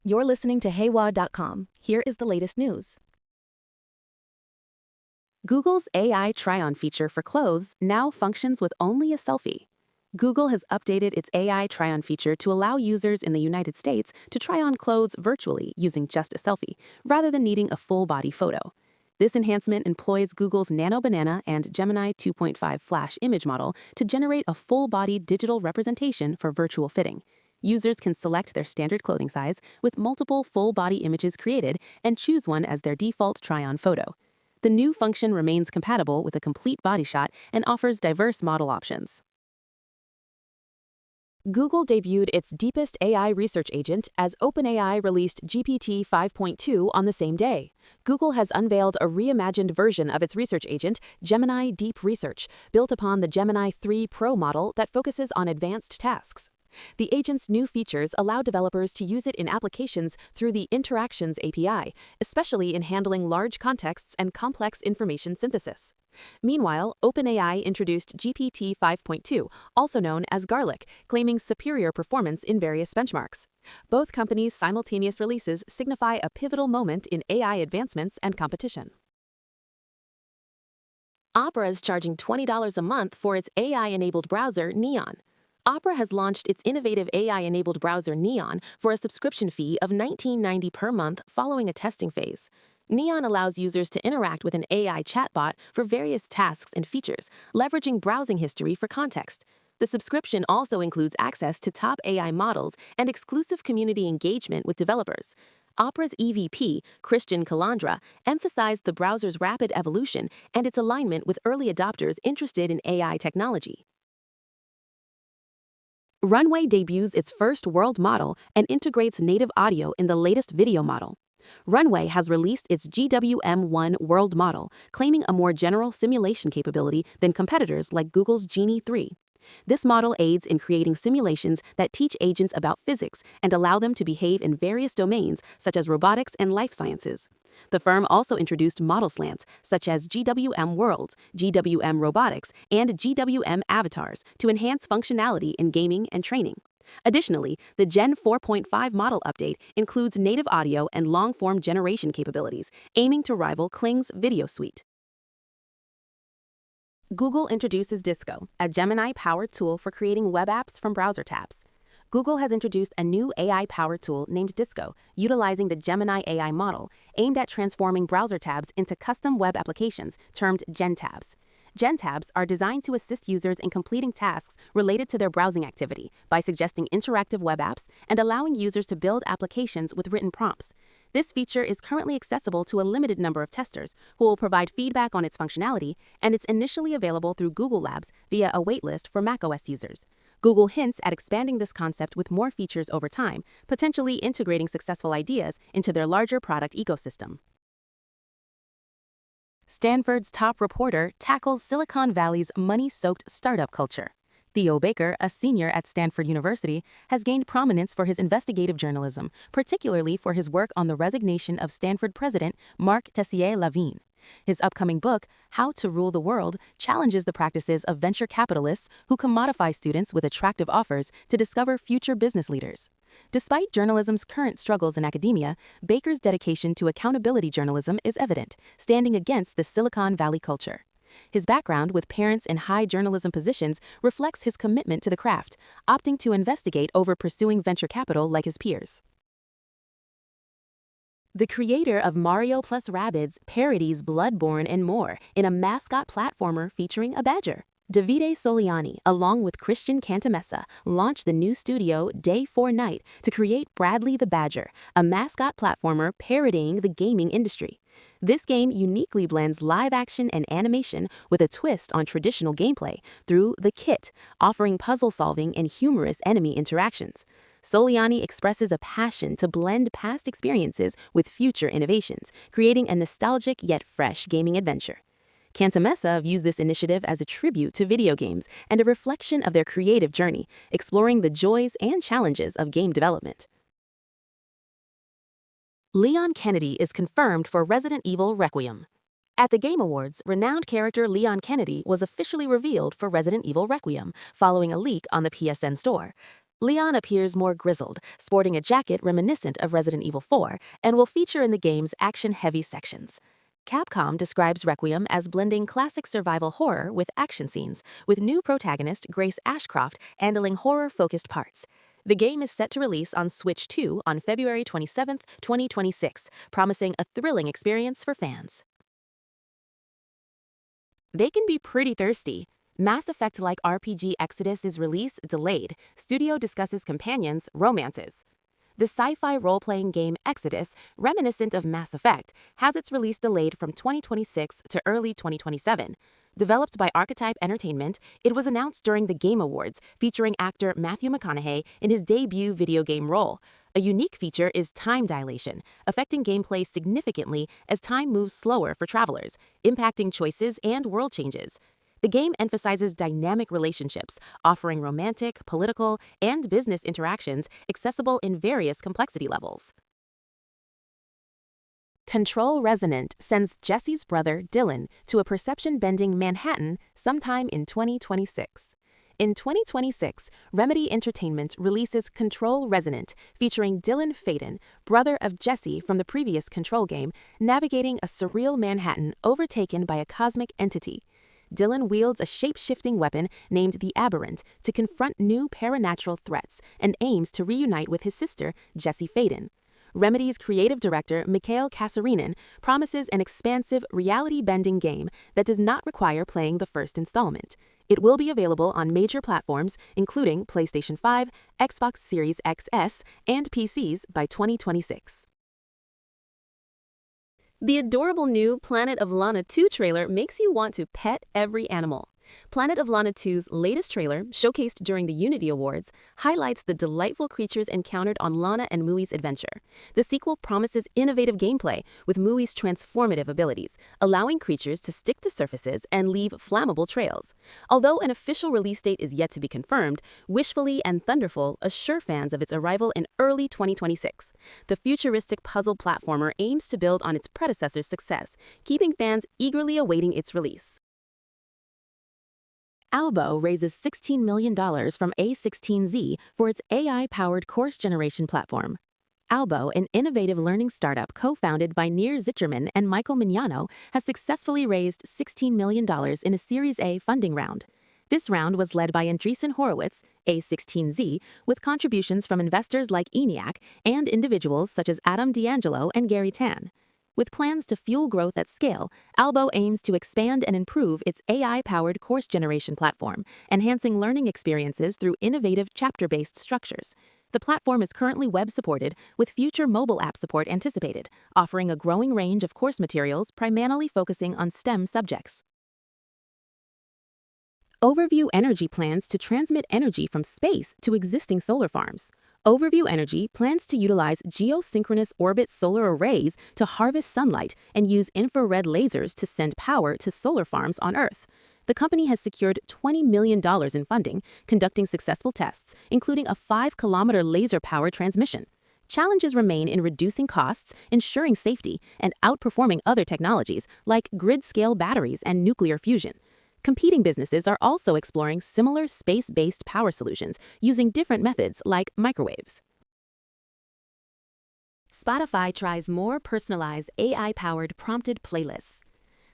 You're listening to Haywaa.com. Here is the latest news. Google's AI try-on feature for clothes now functions with only a selfie. Google has updated its AI try-on feature to allow users in the United States to try on clothes virtually using just a selfie, rather than needing a full-body photo. This enhancement employs Google's Nano Banana and Gemini 2.5 Flash image model to generate a full-body digital representation for virtual fitting. Users can select their standard clothing size with multiple full-body images created and choose one as their default try-on photo. The new function remains compatible with a complete body shot and offers diverse model options. Google debuted its deepest AI research agent as OpenAI released GPT 5.2 on the same day. Google has unveiled a reimagined version of its research agent, Gemini Deep Research, built upon the Gemini 3 Pro model that focuses on advanced tasks. The agent's new features allow developers to use it in applications through the Interactions API, especially in handling large contexts and complex information synthesis. Meanwhile, OpenAI introduced GPT 5.2, also known as Garlic, claiming superior performance in various benchmarks. Both companies' simultaneous releases signify a pivotal moment in AI advancements and competition. Opera is charging $20 a month for its AI-enabled browser, Neon. Opera has launched its innovative AI-enabled browser Neon for a subscription fee of $19.90 per month following a testing phase. Neon allows users to interact with an AI chatbot for various tasks and features, leveraging browsing history for context. The subscription also includes access to top AI models and exclusive community engagement with developers. Opera's EVP, Christian Calandra, emphasized the browser's rapid evolution and its alignment with early adopters interested in AI technology. Runway debuts its first world model and integrates native audio in the latest video model. Runway has released its GWM-1 world model, claiming a more general simulation capability than competitors like Google's Genie 3. This model aids in creating simulations that teach agents about physics and allow them to behave in various domains such as robotics and life sciences. The firm also introduced model slants such as GWM Worlds, GWM Robotics, and GWM Avatars to enhance functionality in gaming and training. Additionally, the Gen 4.5 model update includes native audio and long-form generation capabilities, aiming to rival Kling's video suite. Google introduces Disco, a Gemini-powered tool for creating web apps from browser tabs. Google has introduced a new AI-powered tool named Disco, utilizing the Gemini AI model, aimed at transforming browser tabs into custom web applications termed Gen tabs. Gen tabs are designed to assist users in completing tasks related to their browsing activity by suggesting interactive web apps and allowing users to build applications with written prompts. This feature is currently accessible to a limited number of testers who will provide feedback on its functionality, and it's initially available through Google Labs via a waitlist for macOS users. Google hints at expanding this concept with more features over time, potentially integrating successful ideas into their larger product ecosystem. Stanford's top reporter tackles Silicon Valley's money-soaked startup culture. Theo Baker, a senior at Stanford University, has gained prominence for his investigative journalism, particularly for his work on the resignation of Stanford president Mark Tessier-Lavigne. His upcoming book, How to Rule the World, challenges the practices of venture capitalists who commodify students with attractive offers to discover future business leaders. Despite journalism's current struggles in academia, Baker's dedication to accountability journalism is evident, standing against the Silicon Valley culture. His background with parents in high journalism positions reflects his commitment to the craft, opting to investigate over pursuing venture capital like his peers. The creator of Mario + Rabbids parodies Bloodborne and more in a mascot platformer featuring a badger. Davide Soliani, along with Christian Cantamessa, launched the new studio Day 4 Night to create Bradley the Badger, a mascot platformer parodying the gaming industry. This game uniquely blends live action and animation with a twist on traditional gameplay through The Kit, offering puzzle solving and humorous enemy interactions. Soliani expresses a passion to blend past experiences with future innovations, creating a nostalgic yet fresh gaming adventure. Cantamessa views this initiative as a tribute to video games and a reflection of their creative journey, exploring the joys and challenges of game development. Leon Kennedy is confirmed for Resident Evil Requiem. At the Game Awards, renowned character Leon Kennedy was officially revealed for Resident Evil Requiem, following a leak on the PSN Store. Leon appears more grizzled, sporting a jacket reminiscent of Resident Evil 4, and will feature in the game's action-heavy sections. Capcom describes Requiem as blending classic survival horror with action scenes, with new protagonist Grace Ashcroft handling horror-focused parts. The game is set to release on Switch 2 on February 27, 2026, promising a thrilling experience for fans. They can be pretty thirsty. Mass Effect-like RPG Exodus' release delayed. Studio discusses companions' romances. The sci-fi role-playing game Exodus, reminiscent of Mass Effect, has its release delayed from 2026 to early 2027. Developed by Archetype Entertainment, it was announced during the Game Awards, featuring actor Matthew McConaughey in his debut video game role. A unique feature is time dilation, affecting gameplay significantly as time moves slower for travelers, impacting choices and world changes. The game emphasizes dynamic relationships, offering romantic, political, and business interactions accessible in various complexity levels. Control Resonant sends Jesse's brother, Dylan, to a perception-bending Manhattan sometime in 2026. In 2026, Remedy Entertainment releases Control Resonant, featuring Dylan Faden, brother of Jesse from the previous Control game, navigating a surreal Manhattan overtaken by a cosmic entity. Dylan wields a shape-shifting weapon named the Aberrant to confront new paranatural threats and aims to reunite with his sister, Jesse Faden. Remedy's creative director, Mikhail Kasarinin, promises an expansive, reality-bending game that does not require playing the first installment. It will be available on major platforms, including PlayStation 5, Xbox Series XS, and PCs by 2026. The adorable new Planet of Lana 2 trailer makes you want to pet every animal. Planet of Lana 2's latest trailer, showcased during the Unity Awards, highlights the delightful creatures encountered on Lana and Mui's adventure. The sequel promises innovative gameplay with Mui's transformative abilities, allowing creatures to stick to surfaces and leave flammable trails. Although an official release date is yet to be confirmed, Wishfully and Thunderful assure fans of its arrival in early 2026. The futuristic puzzle platformer aims to build on its predecessor's success, keeping fans eagerly awaiting its release. Albo raises $16 million from A16Z for its AI-powered course generation platform. Albo, an innovative learning startup co-founded by Nir Zitcherman and Michael Mignano, has successfully raised $16 million in a Series A funding round. This round was led by Andreessen Horowitz, A16Z, with contributions from investors like ENIAC and individuals such as Adam D'Angelo and Gary Tan. With plans to fuel growth at scale, Albo aims to expand and improve its AI-powered course generation platform, enhancing learning experiences through innovative chapter-based structures. The platform is currently web-supported, with future mobile app support anticipated, offering a growing range of course materials primarily focusing on STEM subjects. Overview Energy plans to transmit energy from space to existing solar farms. Overview Energy plans to utilize geosynchronous orbit solar arrays to harvest sunlight and use infrared lasers to send power to solar farms on Earth. The company has secured $20 million in funding, conducting successful tests, including a 5-kilometer laser power transmission. Challenges remain in reducing costs, ensuring safety, and outperforming other technologies like grid-scale batteries and nuclear fusion. Competing businesses are also exploring similar space-based power solutions using different methods like microwaves. Spotify tries more personalized AI-powered prompted playlists.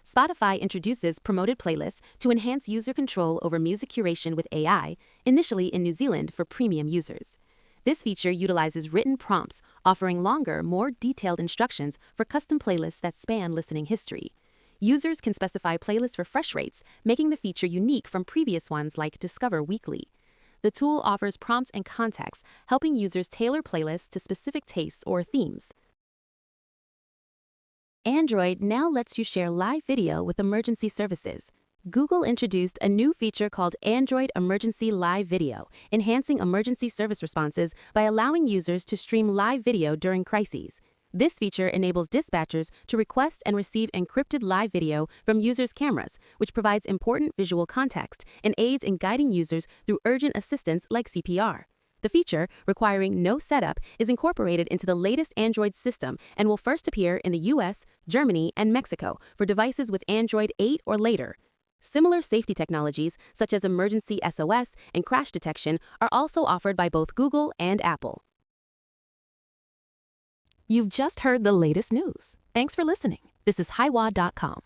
Spotify introduces promoted playlists to enhance user control over music curation with AI, initially in New Zealand for premium users. This feature utilizes written prompts, offering longer, more detailed instructions for custom playlists that span listening history. Users can specify playlist refresh rates, making the feature unique from previous ones like Discover Weekly. The tool offers prompts and context, helping users tailor playlists to specific tastes or themes. Android now lets you share live video with emergency services. Google introduced a new feature called Android Emergency Live Video, enhancing emergency service responses by allowing users to stream live video during crises. This feature enables dispatchers to request and receive encrypted live video from users' cameras, which provides important visual context and aids in guiding users through urgent assistance like CPR. The feature, requiring no setup, is incorporated into the latest Android system and will first appear in the US, Germany, and Mexico for devices with Android 8 or later. Similar safety technologies, such as emergency SOS and crash detection, are also offered by both Google and Apple. You've just heard the latest news. Thanks for listening. This is Haywaa.com.